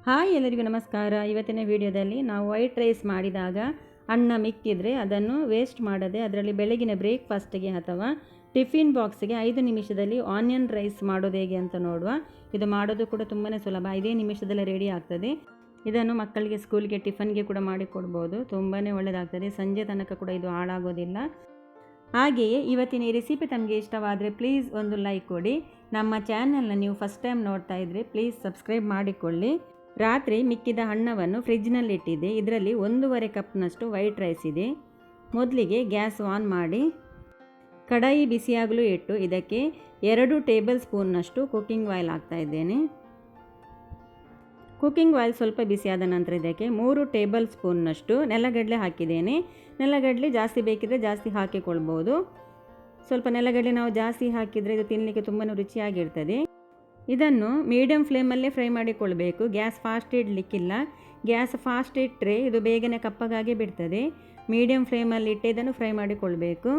Hi ಎಲ್ಲರಿಗೂ ನಮಸ್ಕಾರ. ಇವತ್ತಿನ ವಿಡಿಯೋದಲ್ಲಿ ನಾವು ವೈಟ್ ರೈಸ್ ಮಾಡಿದಾಗ ಅನ್ನ ಮಿಕ್ಕಿದ್ರೆ ಅದನ್ನು ವೇಸ್ಟ್ ಮಾಡದೆ ಅದರಲ್ಲಿ ಬೆಳಗಿನ ಬ್ರೇಕ್ಫಾಸ್ಟ್ಗೆ ಅಥವಾ ಟಿಫಿನ್ ಬಾಕ್ಸ್ಗೆ 5 ನಿಮಿಷದಲ್ಲಿ ಆನಿಯನ್ ರೈಸ್ ಮಾಡೋದು ಹೇಗೆ ಅಂತ ನೋಡುವ. ಇದು ಮಾಡೋದು ಕೂಡ ತುಂಬಾ ಸುಲಭ, 5 ನಿಮಿಷದಲ್ಲಿ ರೆಡಿ ಆಗ್ತದೆ. ಇದನ್ನು ಮಕ್ಕಳಿಗೆ ಸ್ಕೂಲ್ಗೆ ಟಿಫನ್ಗೆ ಕೂಡ ಮಾಡಿಕೊಡ್ಬೋದು, ತುಂಬಾ ಒಳ್ಳೆಯದಾಗ್ತದೆ. ಸಂಜೆ ತನಕ ಕೂಡ ಇದು ಹಾಳಾಗೋದಿಲ್ಲ. ಹಾಗೆಯೇ ಇವತ್ತಿನ ಈ ರೆಸಿಪಿ ತಮಗೆ ಇಷ್ಟವಾದರೆ ಪ್ಲೀಸ್ ಒಂದು ಲೈಕ್ ಕೊಡಿ. ನಮ್ಮ ಚಾನಲ್ನ ನೀವು ಫಸ್ಟ್ ಟೈಮ್ ನೋಡ್ತಾ ಇದ್ದರೆ ಪ್ಲೀಸ್ ಸಬ್ಸ್ಕ್ರೈಬ್ ಮಾಡಿಕೊಳ್ಳಿ. ರಾತ್ರಿ ಮಿಕ್ಕಿದ ಹಣ್ಣವನ್ನು ಫ್ರಿಜ್ನಲ್ಲಿಟ್ಟಿದ್ದೆ. ಇದರಲ್ಲಿ 1.5 ಕಪ್ನಷ್ಟು ವೈಟ್ ರೈಸ್ ಇದೆ. ಮೊದಲಿಗೆ ಗ್ಯಾಸ್ ಆನ್ ಮಾಡಿ ಕಡಾಯಿ ಬಿಸಿಯಾಗಲು ಇಟ್ಟು ಇದಕ್ಕೆ 2 ಟೇಬಲ್ ಸ್ಪೂನ್ನಷ್ಟು ಕುಕ್ಕಿಂಗ್ ಆಯಿಲ್ ಹಾಕ್ತಾ ಇದ್ದೇನೆ. ಕುಕ್ಕಿಂಗ್ ಆಯಿಲ್ ಸ್ವಲ್ಪ ಬಿಸಿಯಾದ ನಂತರ ಇದಕ್ಕೆ 3 ಟೇಬಲ್ ಸ್ಪೂನ್ನಷ್ಟು ನೆಲಗಡಲೆ ಹಾಕಿದ್ದೇನೆ. ನೆಲಗಡಲೆ ಜಾಸ್ತಿ ಬೇಕಿದ್ರೆ ಜಾಸ್ತಿ ಹಾಕಿಕೊಳ್ಬೋದು. ಸ್ವಲ್ಪ ನೆಲಗಡಲೆ ನಾವು ಜಾಸ್ತಿ ಹಾಕಿದರೆ ಇದು ತಿನ್ನಲಿಕ್ಕೆ ತುಂಬಾ ರುಚಿಯಾಗಿರ್ತದೆ. ಇದನ್ನು ಮೀಡಿಯಮ್ ಫ್ಲೇಮಲ್ಲೇ ಫ್ರೈ ಮಾಡಿಕೊಳ್ಬೇಕು. ಗ್ಯಾಸ್ ಫಾಸ್ಟ್ ಇಡಲಿಕ್ಕಿಲ್ಲ. ಗ್ಯಾಸ್ ಫಾಸ್ಟ್ ಇಟ್ಟರೆ ಇದು ಬೇಗನೆ ಕಪ್ಪಗಾಗಿ ಬಿಡ್ತದೆ. ಮೀಡಿಯಮ್ ಫ್ಲೇಮಲ್ಲಿ ಇಟ್ಟು ಇದನ್ನು ಫ್ರೈ ಮಾಡಿಕೊಳ್ಬೇಕು.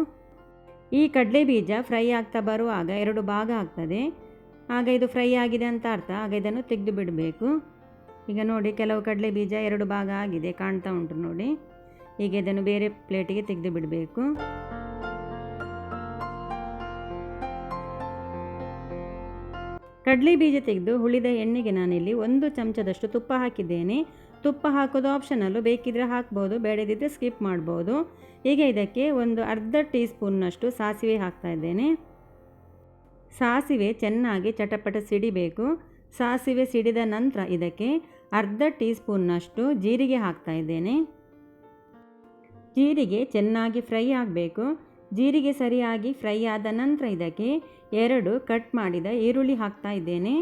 ಈ ಕಡಲೆ ಬೀಜ ಫ್ರೈ ಆಗ್ತಾ ಬರುವಾಗ 2 ಭಾಗ ಆಗ್ತದೆ. ಆಗ ಇದು ಫ್ರೈ ಆಗಿದೆ ಅಂತ ಅರ್ಥ. ಆಗ ಇದನ್ನು ತೆಗೆದು ಬಿಡಬೇಕು. ಈಗ ನೋಡಿ, ಕೆಲವು ಕಡಲೆ ಬೀಜ 2 ಭಾಗ ಆಗಿದೆ, ಕಾಣ್ತಾ ಉಂಟು ನೋಡಿ. ಈಗ ಇದನ್ನು ಬೇರೆ ಪ್ಲೇಟಿಗೆ ತೆಗೆದು ಬಿಡಬೇಕು. ಕಡಲೆ ಬೀಜ ತೆಗೆದು ಉಳಿದ ಎಣ್ಣೆಗೆ ನಾನಿಲ್ಲಿ 1 ಚಮಚದಷ್ಟು ತುಪ್ಪ ಹಾಕಿದ್ದೇನೆ. ತುಪ್ಪ ಹಾಕೋದು ಆಪ್ಷನಲ್ಲು, ಬೇಕಿದ್ರೆ ಹಾಕ್ಬೋದು, ಬೇಡದಿದ್ದರೆ ಸ್ಕಿಪ್ ಮಾಡ್ಬೋದು. ಈಗ ಇದಕ್ಕೆ ಒಂದು ಅರ್ಧ ಟೀ ಸ್ಪೂನ್ನಷ್ಟು ಸಾಸಿವೆ ಹಾಕ್ತಾ ಇದ್ದೇನೆ. ಸಾಸಿವೆ ಚೆನ್ನಾಗಿ ಚಟಪಟ ಸಿಡಿಬೇಕು. ಸಾಸಿವೆ ಸಿಡಿದ ನಂತರ ಇದಕ್ಕೆ ಅರ್ಧ ಟೀ ಸ್ಪೂನ್ನಷ್ಟು ಜೀರಿಗೆ ಹಾಕ್ತಾ ಇದ್ದೇನೆ. ಜೀರಿಗೆ ಚೆನ್ನಾಗಿ ಫ್ರೈ ಆಗಬೇಕು. ಜೀರಿಗೆ ಸರಿಯಾಗಿ ಫ್ರೈ ಆದ ನಂತರ ಇದಕ್ಕೆ 2 ಕಟ್ ಮಾಡಿದ ಈರುಳ್ಳಿ ಹಾಕ್ತಾ ಇದ್ದೇನೆ.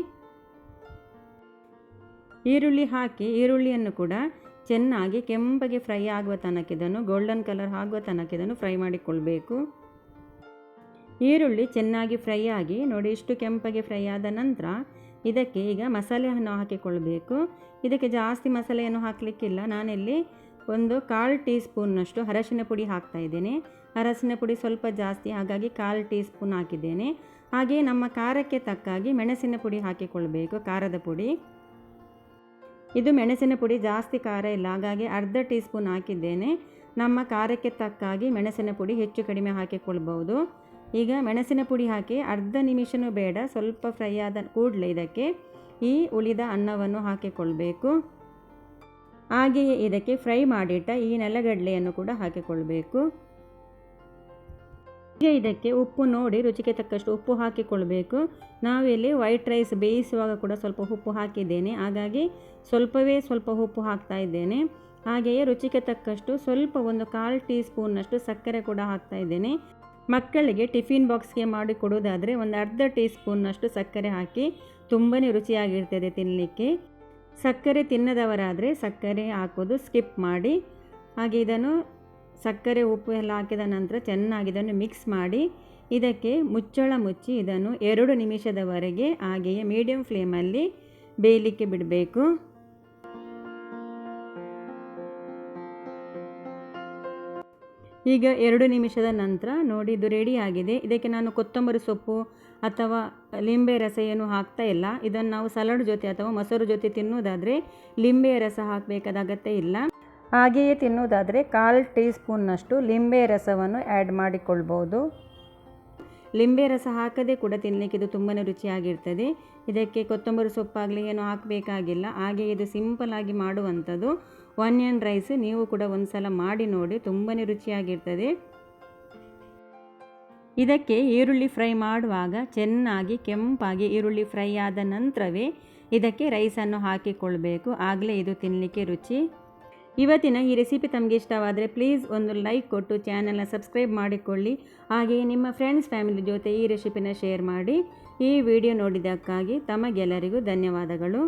ಈರುಳ್ಳಿ ಹಾಕಿ ಈರುಳ್ಳಿಯನ್ನು ಕೂಡ ಚೆನ್ನಾಗಿ ಕೆಂಪಗೆ ಫ್ರೈ ಆಗುವ ತನಕ ಇದನ್ನು ಗೋಲ್ಡನ್ ಕಲರ್ ಆಗುವ ತನಕ ಇದನ್ನು ಫ್ರೈ ಮಾಡಿಕೊಳ್ಬೇಕು. ಈರುಳ್ಳಿ ಚೆನ್ನಾಗಿ ಫ್ರೈ ಆಗಿ ನೋಡಿ ಇಷ್ಟು ಕೆಂಪಗೆ ಫ್ರೈ ಆದ ನಂತರ ಇದಕ್ಕೆ ಈಗ ಮಸಾಲೆಯನ್ನು ಹಾಕಿಕೊಳ್ಬೇಕು. ಇದಕ್ಕೆ ಜಾಸ್ತಿ ಮಸಾಲೆಯನ್ನು ಹಾಕಲಿಕ್ಕಿಲ್ಲ. ನಾನಿಲ್ಲಿ 1/4 ಟೀ ಸ್ಪೂನ್ನಷ್ಟು ಅರಶಿನ ಪುಡಿ ಹಾಕ್ತಾ ಇದ್ದೇನೆ. ಅರಶಿನ ಪುಡಿ ಸ್ವಲ್ಪ ಜಾಸ್ತಿ, ಹಾಗಾಗಿ 1/4 ಟೀ ಸ್ಪೂನ್ ಹಾಕಿದ್ದೇನೆ. ಹಾಗೆ ನಮ್ಮ ಖಾರಕ್ಕೆ ತಕ್ಕಾಗಿ ಮೆಣಸಿನ ಪುಡಿ ಹಾಕಿಕೊಳ್ಬೇಕು, ಖಾರದ ಪುಡಿ. ಇದು ಮೆಣಸಿನ ಪುಡಿ ಜಾಸ್ತಿ ಖಾರ ಇಲ್ಲ, ಹಾಗಾಗಿ ಅರ್ಧ ಟೀ ಸ್ಪೂನ್ ಹಾಕಿದ್ದೇನೆ. ನಮ್ಮ ಖಾರಕ್ಕೆ ತಕ್ಕಾಗಿ ಮೆಣಸಿನ ಪುಡಿ ಹೆಚ್ಚು ಕಡಿಮೆ ಹಾಕಿಕೊಳ್ಬೋದು. ಈಗ ಮೆಣಸಿನ ಪುಡಿ ಹಾಕಿ ಅರ್ಧ ನಿಮಿಷನೂ ಬೇಡ, ಸ್ವಲ್ಪ ಫ್ರೈ ಆದ ಕೂಡಲೇ ಇದಕ್ಕೆ ಈ ಉಳಿದ ಅನ್ನವನ್ನು ಹಾಕಿಕೊಳ್ಬೇಕು. ಹಾಗೆಯೇ ಇದಕ್ಕೆ ಫ್ರೈ ಮಾಡಿಟ್ಟ ಈ ನೆಲಗಡಲೆಯನ್ನು ಕೂಡ ಹಾಕಿಕೊಳ್ಬೇಕು. ಈಗ ಇದಕ್ಕೆ ಉಪ್ಪು ನೋಡಿ ರುಚಿಗೆ ತಕ್ಕಷ್ಟು ಉಪ್ಪು ಹಾಕಿಕೊಳ್ಬೇಕು. ನಾವಿಲ್ಲಿ ವೈಟ್ ರೈಸ್ ಬೇಯಿಸುವಾಗ ಕೂಡ ಸ್ವಲ್ಪ ಉಪ್ಪು ಹಾಕಿದ್ದೇನೆ, ಹಾಗಾಗಿ ಸ್ವಲ್ಪ ಉಪ್ಪು ಹಾಕ್ತಾ ಇದ್ದೇನೆ. ಹಾಗೆಯೇ ರುಚಿಗೆ ತಕ್ಕಷ್ಟು ಸ್ವಲ್ಪ 1/4 ಟೀ ಸ್ಪೂನ್ನಷ್ಟು ಸಕ್ಕರೆ ಕೂಡ ಹಾಕ್ತಾ ಇದ್ದೇನೆ. ಮಕ್ಕಳಿಗೆ ಟಿಫಿನ್ ಬಾಕ್ಸ್ಗೆ ಮಾಡಿ ಕೊಡೋದಾದರೆ ಒಂದು ಅರ್ಧ ಟೀ ಸ್ಪೂನ್ನಷ್ಟು ಸಕ್ಕರೆ ಹಾಕಿ, ತುಂಬಾ ರುಚಿಯಾಗಿರ್ತದೆ ತಿನ್ನಲಿಕ್ಕೆ. ಸಕ್ಕರೆ ತಿನ್ನದವರಾದರೆ ಸಕ್ಕರೆ ಹಾಕೋದು ಸ್ಕಿಪ್ ಮಾಡಿ. ಹಾಗೆ ಇದನ್ನು ಸಕ್ಕರೆ ಉಪ್ಪು ಎಲ್ಲ ಹಾಕಿದ ನಂತರ ಚೆನ್ನಾಗಿ ಇದನ್ನು ಮಿಕ್ಸ್ ಮಾಡಿ ಇದಕ್ಕೆ ಮುಚ್ಚಳ ಮುಚ್ಚಿ ಇದನ್ನು 2 ನಿಮಿಷದವರೆಗೆ ಹಾಗೆಯೇ ಮೀಡಿಯಮ್ ಫ್ಲೇಮಲ್ಲಿ ಬೇಯಲಿಕ್ಕೆ ಬಿಡಬೇಕು. ಈಗ 2 ನಿಮಿಷದ ನಂತರ ನೋಡಿ ಇದು ರೆಡಿ ಆಗಿದೆ. ಇದಕ್ಕೆ ನಾನು ಕೊತ್ತಂಬರಿ ಸೊಪ್ಪು ಅಥವಾ ಲಿಂಬೆ ರಸ ಏನು ಹಾಕ್ತಾ ಇಲ್ಲ. ಇದನ್ನು ನಾವು ಸಲಾಡ್ ಜೊತೆ ಅಥವಾ ಮೊಸರು ಜೊತೆ ತಿನ್ನುವುದಾದರೆ ಲಿಂಬೆ ರಸ ಹಾಕಬೇಕಾದ ಅಗತ್ಯ ಇಲ್ಲ. ಹಾಗೆಯೇ ತಿನ್ನುವುದಾದರೆ 1/4 ಟೀ ಸ್ಪೂನ್ನಷ್ಟು ಲಿಂಬೆ ರಸವನ್ನು ಆ್ಯಡ್ ಮಾಡಿಕೊಳ್ಬೋದು. ಲಿಂಬೆ ರಸ ಹಾಕದೆ ಕೂಡ ತಿನ್ನಲಿಕ್ಕೆ ಇದು ತುಂಬಾ ರುಚಿಯಾಗಿರ್ತದೆ. ಇದಕ್ಕೆ ಕೊತ್ತಂಬರಿ ಸೊಪ್ಪಾಗಲಿ ಏನು ಹಾಕಬೇಕಾಗಿಲ್ಲ. ಹಾಗೆ ಇದು ಸಿಂಪಲ್ಲಾಗಿ ಮಾಡುವಂಥದ್ದು ಆನಿಯನ್ ರೈಸ್. ನೀವು ಕೂಡ ಒಂದು ಸಲ ಮಾಡಿ ನೋಡಿ, ತುಂಬಾ ರುಚಿಯಾಗಿರ್ತದೆ. ಇದಕ್ಕೆ ಈರುಳ್ಳಿ ಫ್ರೈ ಮಾಡುವಾಗ ಚೆನ್ನಾಗಿ ಕೆಂಪಾಗಿ ಈರುಳ್ಳಿ ಫ್ರೈ ಆದ ನಂತರವೇ ಇದಕ್ಕೆ ರೈಸನ್ನು ಹಾಕಿಕೊಳ್ಬೇಕು, ಆಗಲೇ ಇದು ತಿನ್ನಲಿಕ್ಕೆ ರುಚಿ. ಇವತ್ತಿನ ಈ ರೆಸಿಪಿ ತಮಗೆ ಇಷ್ಟವಾದರೆ ಪ್ಲೀಸ್ ಒಂದು ಲೈಕ್ ಕೊಟ್ಟು ಚಾನಲ್ನ ಸಬ್ಸ್ಕ್ರೈಬ್ ಮಾಡಿಕೊಳ್ಳಿ. ಹಾಗೆಯೇ ನಿಮ್ಮ ಫ್ರೆಂಡ್ಸ್ ಫ್ಯಾಮಿಲಿ ಜೊತೆ ಈ ರೆಸಿಪಿನ ಶೇರ್ ಮಾಡಿ. ಈ ವಿಡಿಯೋ ನೋಡಿದ್ದಕ್ಕಾಗಿ ತಮಗೆಲ್ಲರಿಗೂ ಧನ್ಯವಾದಗಳು.